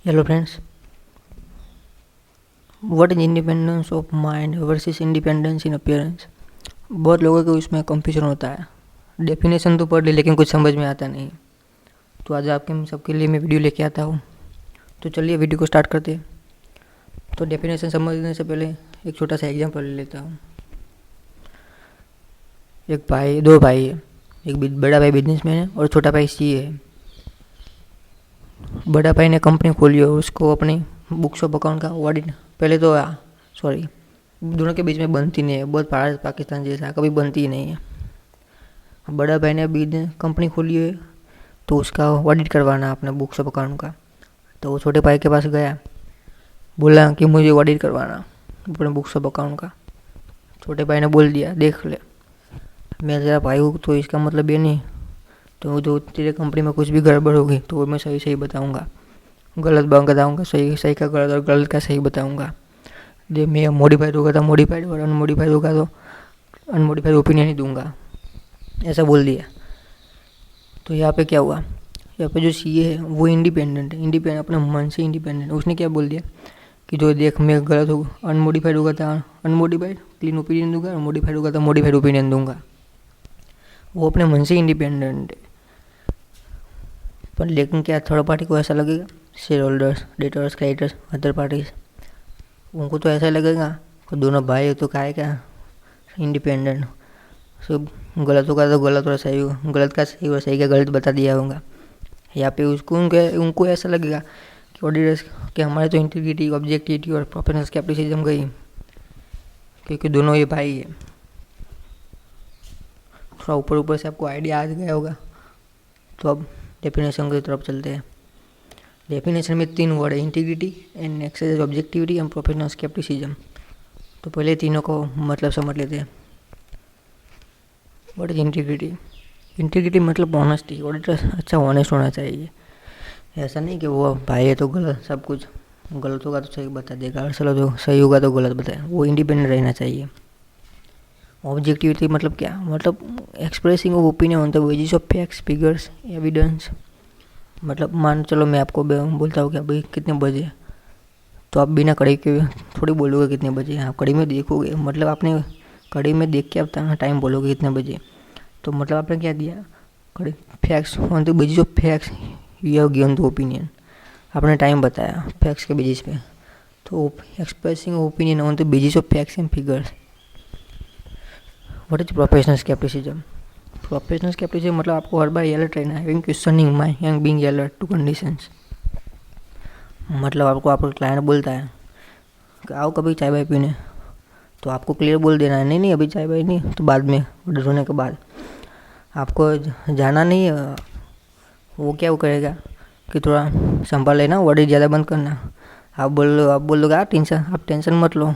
Hello friends, what is independence of mind versus independence in appearance. बहुत लोगों को इसमें कंफ्यूजन होता है। डेफिनेशन तो पढ़ ली लेकिन कुछ समझ में आता नहीं। तो आज आपके सबके लिए मैं वीडियो लेके आता हूँ। तो चलिए वीडियो को स्टार्ट करते हैं। तो डेफिनेशन समझने से पहले एक छोटा सा एग्जाम्पल ले लेता हूँ। दो भाई है। एक बड़ा भाई बिजनेसमैन है और छोटा भाई सीए है। बड़ा भाई ने कंपनी खोली और उसको अपनी बुक शॉप अकाउंट का ऑडिट पहले तो दोनों के बीच में बनती नहीं है। बहुत भारत पाकिस्तान जैसा कभी बनती ही नहीं है। बड़ा भाई ने बिजनेस कंपनी खोली है तो उसका ऑडिट करवाना अपने बुक शॉप अकाउंट का। तो वो छोटे भाई के पास गया, बोला कि मुझे ऑडिट करवाना अपने बुक शॉप अकाउंट का। छोटे भाई ने बोल दिया, देख ले मैं तेरा भाई हूँ तो इसका मतलब ये नहीं तो जो तेरे कंपनी में कुछ भी गड़बड़ होगी तो वो मैं सही सही बताऊँगा, गलत बताऊँगा, सही सही का गलत और गलत का सही बताऊँगा। जो मैं मॉडिफाइड होगा तो मॉडिफाइड और अनमॉडिफाइड होगा तो अनमॉडिफाइड ओपिनियन ही दूंगा, ऐसा बोल दिया। तो यहाँ पे क्या हुआ, यहाँ पे जो सीए है वो इंडिपेंडेंट है, अपने मन से इंडिपेंडेंट। उसने क्या बोल दिया कि जो देख मैं गलत होगा, अनमोडिफाइड होगा तो अनमोडिफाइड क्लीन ओपिनियन दूंगा और मॉडिफाइड होगा तो मॉडिफाइड ओपिनियन दूंगा। वो अपने मन से इंडिपेंडेंट है। पर लेकिन क्या थर्ड पार्टी को ऐसा लगेगा, share holders, debtors, creditors, other parties, उनको तो ऐसा लगेगा कि दोनों भाई है तो काहे क्या इंडिपेंडेंट, सब गलत होगा तो गलत और सही होगा, गलत का सही और सही का गलत बता दिया होगा। यहाँ पे उनको ऐसा लगेगा कि ऑडिटर्स कि हमारे तो इंटीग्रिटी, ऑब्जेक्टिविटी और प्रोफेशनल स्केप्टिसिज्म गई, क्योंकि दोनों ये भाई है। थोड़ा ऊपर से आपको आइडिया आ गया होगा। तो अब डेफिनेशन की तरफ चलते हैं। डेफिनेशन में 3 वर्ड है, integrity and exercise objectivity and professional scepticism. तो पहले तीनों को मतलब समझ लेते हैं। What is integrity? इंटीग्रिटी मतलब ऑनेस्टी। ऑडिटर अच्छा ऑनेस्ट होना चाहिए। ऐसा नहीं कि वो भाई है तो गलत, सब कुछ गलत होगा तो सही बता देगा और चलो जो सही होगा तो गलत बताए। वो इंडिपेंडेंट रहना चाहिए। ऑब्जेक्टिविटी मतलब क्या, मतलब expressing of opinion on the basis of facts, figures, evidence. मतलब मान चलो मैं आपको बोलता हूँ कि भाई कितने बजे, तो आप बिना कड़ी के थोड़ी बोलोगे कितने बजे, आप कड़ी में देखोगे, मतलब आपने कड़ी में देख के आप टाइम बोलोगे कितने बजे। तो मतलब आपने क्या दिया, कड़ी facts on the basis of facts you have given the opinion, आपने टाइम बताया फैक्ट्स के बेसिस पे। तो expressing opinion on the basis of facts and figures. What is professional scepticism? Professional scepticism मतलब आपको हर बार अलर्ट रहना है, questioning mind and being alert to conditions. मतलब आपको क्लाइंट बोलता है कि आओ कभी चाय वाय पीने, तो आपको क्लियर बोल देना है, नहीं अभी चाय वाय नहीं, तो बाद में ऑर्डर होने के बाद आपको जाना नहीं है। वो क्या वो करेगा कि थोड़ा संभाल लेना, वर्ड ज़्यादा बंद करना। आप बोल दोगे आप टेंशन मत लो,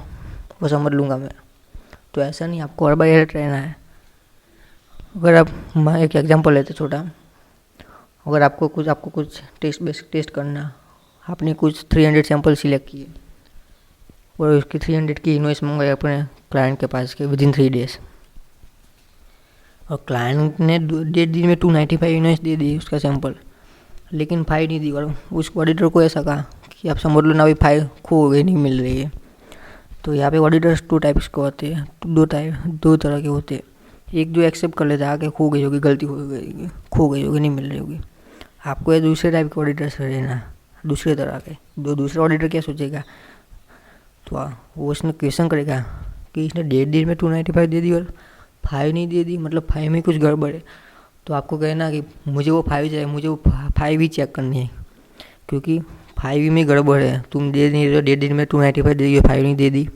वो समझ लूँगा मैं। तो ऐसा नहीं, आपको हर बार अलर्ट रहना है। अगर आप एक एग्जांपल लेते छोटा, अगर आपको कुछ टेस्ट करना, आपने कुछ 300 सैंपल सिलेक्ट किए और उसकी 300 की इनवॉइस मंगाई अपने क्लाइंट के पास के विदिन 3 डेज, और क्लाइंट ने 1.5 दिन में 295 इनवॉइस दे दी उसका सैंपल, लेकिन फाइल नहीं दी। और उस ऑडिटर को ऐसा कहा कि आप समझ लो ना, अभी फाइल खो गई, नहीं मिल रही है। तो यहाँ पे ऑडिटर्स 2 टाइप्स के होते हैं, 2 तरह के होते हैं। एक जो एक्सेप्ट कर लेता है कि खो गई होगी, गलती खो गई होगी, नहीं मिल रही होगी। आपको ये दूसरे टाइप के ऑडिटर्स रहना, दूसरे तरह के। दूसरा ऑडिटर क्या सोचेगा, तो वो उसने क्वेश्चन करेगा कि इसने 1.5 दिन में 295 दे दी और 5 नहीं दे दी, मतलब 5 में कुछ गड़बड़ है। तो आपको कहना कि मुझे वो 5 चाहिए, मुझे वो 5 ही चेक करनी है, क्योंकि 5 में गड़बड़ है। तुम दे नहीं रहे, 1.5 दिन में 295 दे दी, 5 नहीं दे दी।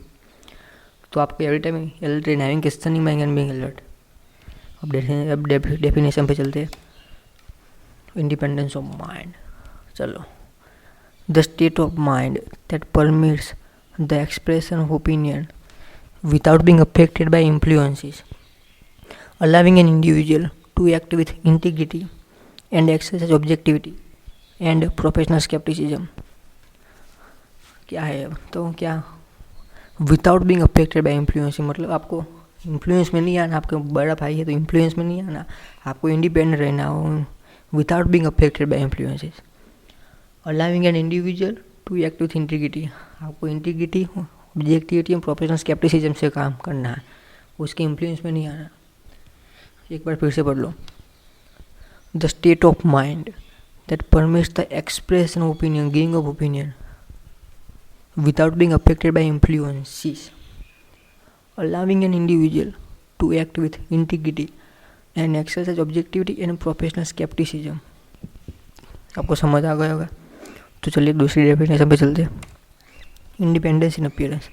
तो आपको एवरी टाइम अलर्ट रहना है, questioning mind and being alert. अब डेफिनेशन पे चलते हैं। इंडिपेंडेंस ऑफ माइंड, चलो। The state of mind that permits the expression of opinion without being affected by influences, allowing an individual to act with integrity and exercise objectivity and professional skepticism। क्या है तो क्या, without being affected bye influence, मतलब आपको influence में नहीं आना। आपका बड़ा भाई है तो इन्फ्लुएंस में नहीं आना, आपको इंडिपेंडेंट रहना हो without being affected by influences. Allowing an individual to act with integrity, आपको इंटीग्रिटी, ऑब्जेक्टिविटी और प्रोफेशनल स्केप्टिसिज्म से काम करना है, उसके इन्फ्लुएंस में नहीं आना। एक बार फिर से पढ़ लो। The state of mind that permits the expression of opinion, giving of opinion without being affected by influences, allowing an individual to act with integrity and exercise objectivity and professional skepticism। आपको समझ आ गया होगा। तो चलिए दूसरी definition पे चलते हैं। इंडिपेंडेंस इन अपीयरेंस,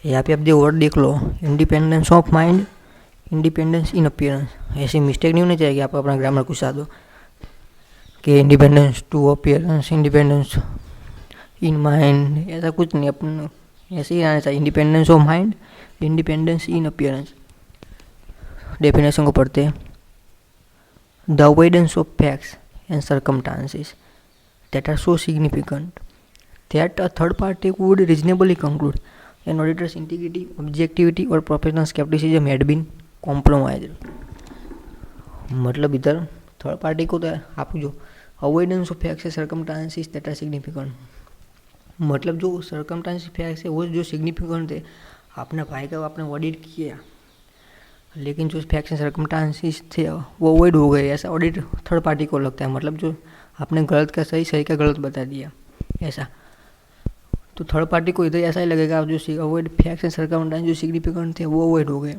यहाँ पे आप जो वर्ड देख लो, independence of mind, independence in appearance, ऐसी मिस्टेक नहीं होनी चाहिए। आप अपना ग्रामर घुसा दो कि independence to appearance, independence in mind, ऐसा कुछ नहीं, अपन ऐसे ही आना चाहिए। Independence of mind, independence in appearance. Definition को पढ़ते हैं। The avoidance of facts and circumstances that are so significant that a third party would reasonably conclude an auditor's integrity, objectivity और professional scepticism had been compromised. मतलब इधर third party को तो आप जो avoidance of facts and circumstances that are significant, मतलब जो circumstances facts है वो जो सिग्निफिकेंट थे, अपने भाई का आपने ऑडिट किया, लेकिन जो फैक्ट्स एंड सर्कमस्टांसेस थे वो अवॉइड हो गए, ऐसा ऑडिट थर्ड पार्टी को लगता है। मतलब जो आपने गलत का सही, सही का गलत बता दिया, ऐसा। तो थर्ड पार्टी को इधर ऐसा ही लगेगा, जो अवॉइड फैक्ट्स एंड सर्कमस्टांसेस जो सिग्निफिकेंट थे वो अवॉइड हो गए,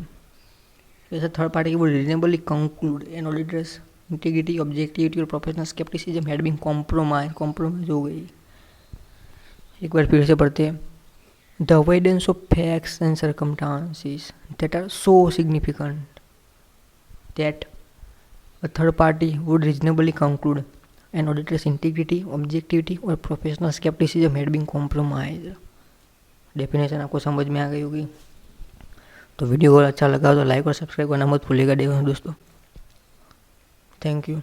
ऐसा थर्ड पार्टी वो reasonably conclude an auditor's integrity, objectivity और professional scepticism had been compromise हो गई। एक बार फिर से पढ़ते हैं। The avoidance of facts and circumstances that are so significant that a third party would reasonably conclude an auditor's integrity, objectivity और professional scepticism had been compromise. Definition आपको समझ में आ गई होगी। तो वीडियो अगर अच्छा लगा तो लाइक और सब्सक्राइब करना मत भूलिएगा दोस्तों। Thank you.